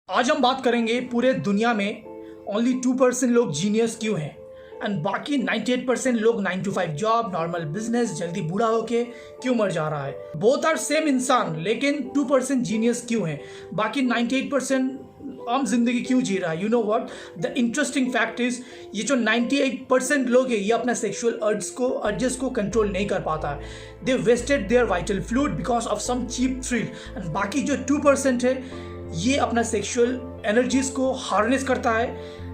आज हम बात करेंगे पूरे दुनिया में ओनली 2% लोग जीनियस क्यों हैं एंड बाकी 98% लोग 9 to 5 जॉब, नॉर्मल बिजनेस, जल्दी बूढ़ा होके क्यों मर जा रहा है। बोथ आर सेम इंसान, लेकिन 2% जीनियस क्यों हैं, बाकी 98% आम जिंदगी क्यों जी रहा है। You know what the interesting fact is, ये जो 98% लोग हैं ये अपना सेक्सुअल अर्जेस को कंट्रोल नहीं कर पाता है। They wasted their vital fluid because of some cheap thrill. And बाकी जो 2% है ये अपना सेक्सुअल एनर्जीज को हार्नेस करता है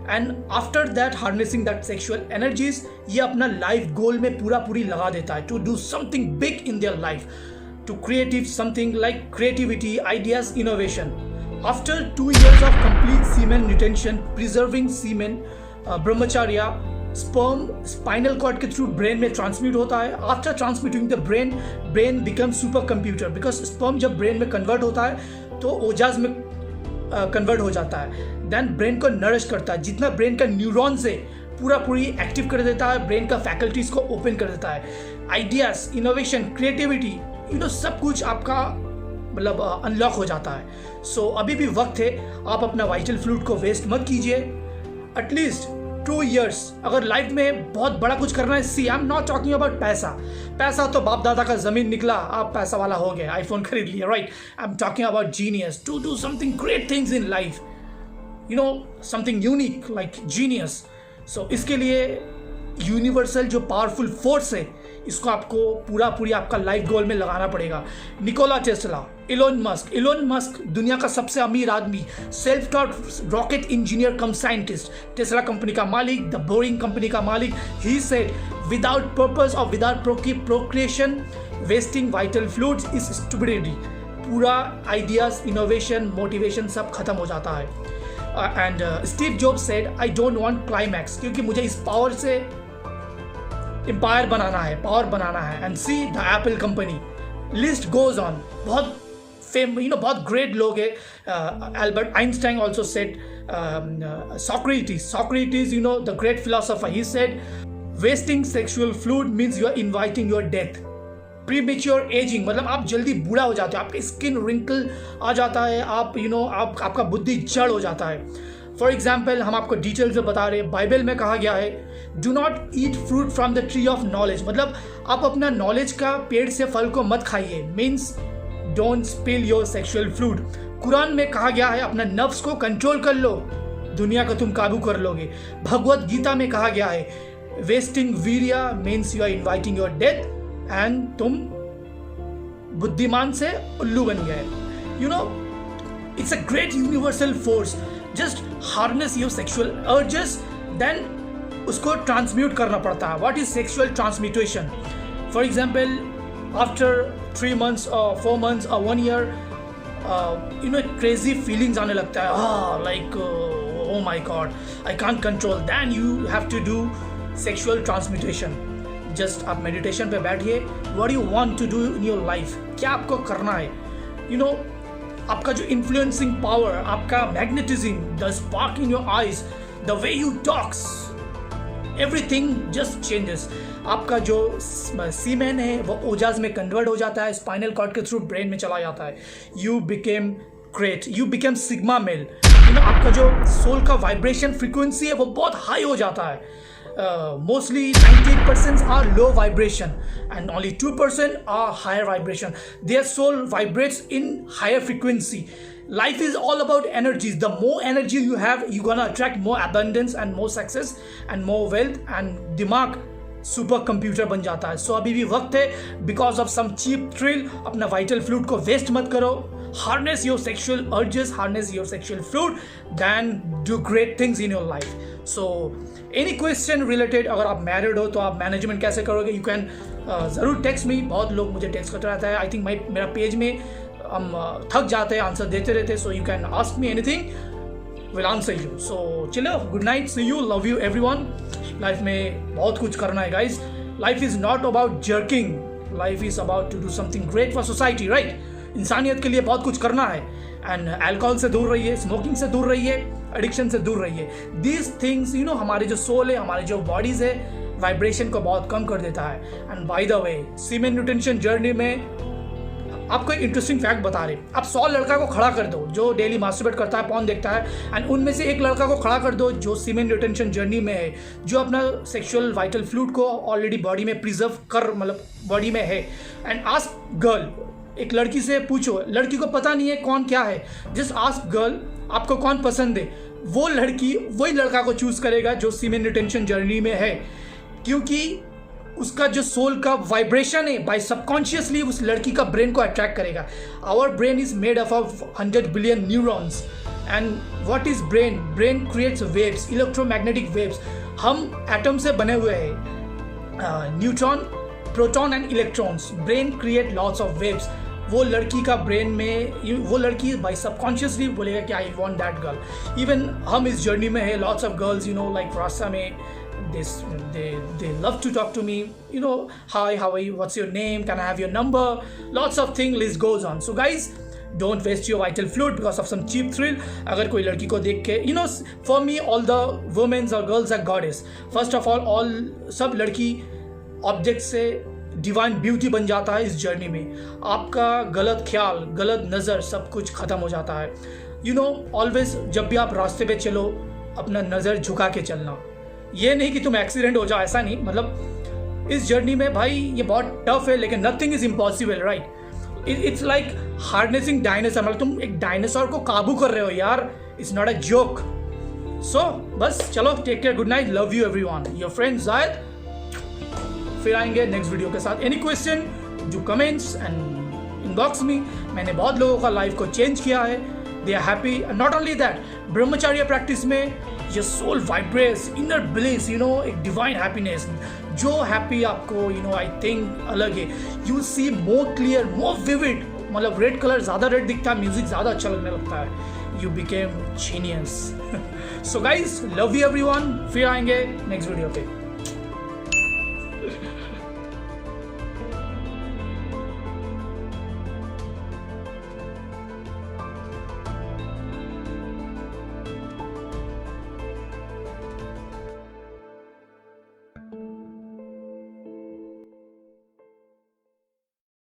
and after that harnessing that sexual energies ये अपना लाइफ गोल में पूरी लगा देता है to do something big in their life, to creative something like creativity, ideas, innovation. After 2 years of complete semen retention, preserving semen, brahmacharya, sperm spinal cord के through brain में transmit होता है। After transmitting the brain become super computer, because sperm जब brain में convert होता है तो ओजाज में कन्वर्ट हो जाता है। देन ब्रेन को नरिश करता है, जितना ब्रेन का न्यूरॉन से पूरी एक्टिव कर देता है, ब्रेन का फैकल्टीज को ओपन कर देता है। आइडियाज, इनोवेशन, क्रिएटिविटी, सब कुछ आपका मतलब अनलॉक हो जाता है। सो अभी भी वक्त है, आप अपना वाइटल फ्लूइड को वेस्ट मत कीजिए। एटलीस्ट 2 years अगर लाइफ में बहुत बड़ा कुछ करना है। See I am not talking about पैसा तो बाप दादा का जमीन निकला, आप पैसा वाला हो गए, आईफोन खरीद लिया, right. I am talking about genius, to do something great things in life, something unique like genius. So इसके लिए यूनिवर्सल जो पावरफुल फोर्स है इसको आपको पूरी आपका लाइफ गोल में लगाना पड़ेगा। निकोला टेस्ला, इलोन मस्क दुनिया का सबसे अमीर आदमी, सेल्फ टॉट रॉकेट इंजीनियर कम साइंटिस्ट, टेस्ला कंपनी का मालिक, द बोरिंग कंपनी का मालिक। ही सेड विदाउट पर्पस और without procreation wasting vital fluids is stupidity. पूरा आइडियाज, इनोवेशन, मोटिवेशन सब खत्म हो जाता है। And Steve jobs said I don't want climax, क्योंकि मुझे इस पावर से पावर बनाना है। And see the Apple company, list goes on. बहुत बहुत ग्रेट लोग है। Albert Einstein also said, Socrates, the great philosopher, he said wasting sexual fluid means you are inviting your death. Premature ageing मतलब आप जल्दी बूढ़ा हो जाते हो, आपके स्किन रिंकल आ जाता है, आपका बुद्धि जड़ हो जाता है। फॉर एग्जाम्पल हम आपको डिटेल से बता रहे हैं, बाइबल में कहा गया है do not eat fruit from the tree of knowledge, मतलब आप अपना नॉलेज का पेड़ से फल को मत खाइए। Means don't spill your sexual fluid. Quran में कहा गया है अपना नफ्स को कंट्रोल कर लो, दुनिया को तुम काबू कर लोगे। भगवत गीता में कहा गया है wasting virya means you are inviting your death and तुम बुद्धिमान से उल्लू बन गए। It's a great universal force. Just harness your sexual urges, then उसको ट्रांसम्यूट करना पड़ता है। What is sexual transmutation? For example after 3 months or 4 months or 1 year, crazy feelings आने लगता है, like oh my god I can't control, then you have to do sexual transmutation. Just आप meditation पे बैठिए, what do you want to do in your life, क्या आपको करना है। आपका जो इन्फ्लुएंसिंग पावर, आपका magnetism, the spark in your eyes, the way you talks, everything just changes. आपका जो सीमेन है वो ओजाज में कन्वर्ट हो जाता है, स्पाइनल कॉर्ड के थ्रू ब्रेन में चला जाता है। You became great, you became sigma male. आपका जो सोल का वाइब्रेशन फ्रीक्वेंसी है वो बहुत हाई हो जाता है। Mostly 98% are low vibration and only 2% are higher vibration. Their soul vibrates in higher frequency. Life is all about energies. The more energy you have, you're gonna attract more abundance and more success and more wealth, and दिमाग super computer बन जाता है। So अभी भी वक्त है, because of some cheap thrill अपना vital fluid को वेस्ट मत करो। Harness your sexual urges, harness your sexual fluid, then do great things in your life. So any question related, अगर आप मैरिड हो तो आप मैनेजमेंट कैसे करोगे, यू कैन ज़रूर टेक्स्ट मी। बहुत लोग मुझे टेक्स्ट करते रहता है। आई थिंक मेरा पेज में हम थक जाते हैं आंसर देते रहते। So you can ask me anything, will answer you. So चलो, good night, see you, love you everyone. Life में बहुत कुछ करना है guys. Life is not about jerking, life is about to do something great for society, right. इंसानियत के लिए बहुत कुछ करना है। एंड अल्कोहल से दूर रहिए, स्मोकिंग से दूर रहिए, एडिक्शन से दूर रहिए। दीज थिंग्स हमारे जो सोल है, हमारे जो बॉडीज है, वाइब्रेशन को बहुत कम कर देता है। And by the way, semen retention journey में आपको एक इंटरेस्टिंग फैक्ट बता रहे, आप 100 लड़का को खड़ा कर दो जो डेली मास्टरबेट करता है, पॉर्न देखता है, एंड उनमें से एक लड़का को खड़ा कर दो जो सीमेन रिटेंशन जर्नी में है, जो अपना सेक्सुअल वाइटल फ्लूइड को ऑलरेडी बॉडी में प्रिजर्व कर, मतलब बॉडी में है, एंड आस्क गर्ल, एक लड़की से पूछो, लड़की को पता नहीं है कौन क्या है, जस्ट आस्क गर्ल आपको कौन पसंद है, वो लड़की वही लड़का को चूज करेगा जो सीमेन रिटेंशन जर्नी में है, क्योंकि उसका जो सोल का वाइब्रेशन है बाय सबकॉन्शियसली उस लड़की का ब्रेन को अट्रैक्ट करेगा। Our brain is made up of 100 billion neurons, and what is brain? Brain creates waves, electromagnetic waves. हम एटम से बने हुए हैं, neutron, proton and electrons. Brain create lots of waves. वो लड़की का ब्रेन में, वो लड़की बाय सबकॉन्शियसली बोलेगा कि I want that girl. Even हम इस जर्नी में है, लॉट्स ऑफ गर्ल्स लाइक रास्ता में they love to talk to me, hi, how are you, what's your name, can I have your number, lots of things, list goes on. So guys, don't waste your vital fluid because of some cheap thrill. अगर कोई लड़की को देख के, for me all the women or girls are goddess. First of all सब लड़की object से divine beauty बन जाता है इस जर्नी में। आपका गलत ख्याल, गलत नज़र, सब कुछ ख़त्म हो जाता है। ऑलवेज जब भी आप रास्ते पे चलो अपना नज़र झुका के चलना, ये नहीं कि तुम एक्सीडेंट हो जाओ, ऐसा नहीं, मतलब इस जर्नी में भाई ये बहुत टफ है, लेकिन nothing is impossible, right? It's like harnessing dinosaur, मतलब तुम एक डायनासोर को काबू कर रहे हो यार, it's not a joke. So बस चलो, take care, good night, love you everyone, your friend Zaid. फिर आएंगे नेक्स्ट वीडियो के साथ। Any question do comments and inbox me. मैंने बहुत लोगों का लाइफ को चेंज किया है, they are happy. Not only that, brahmacharya practice में your soul vibrates, inner bliss, एक divine happiness, जो happy आपको I think अलग है। You see more clear, more vivid, मतलब रेड कलर ज़्यादा रेड दिखता है, म्यूजिक ज़्यादा अच्छा लगने लगता है। You became genius. So guys, love you everyone, फिर आएंगे नेक्स्ट वीडियो पे।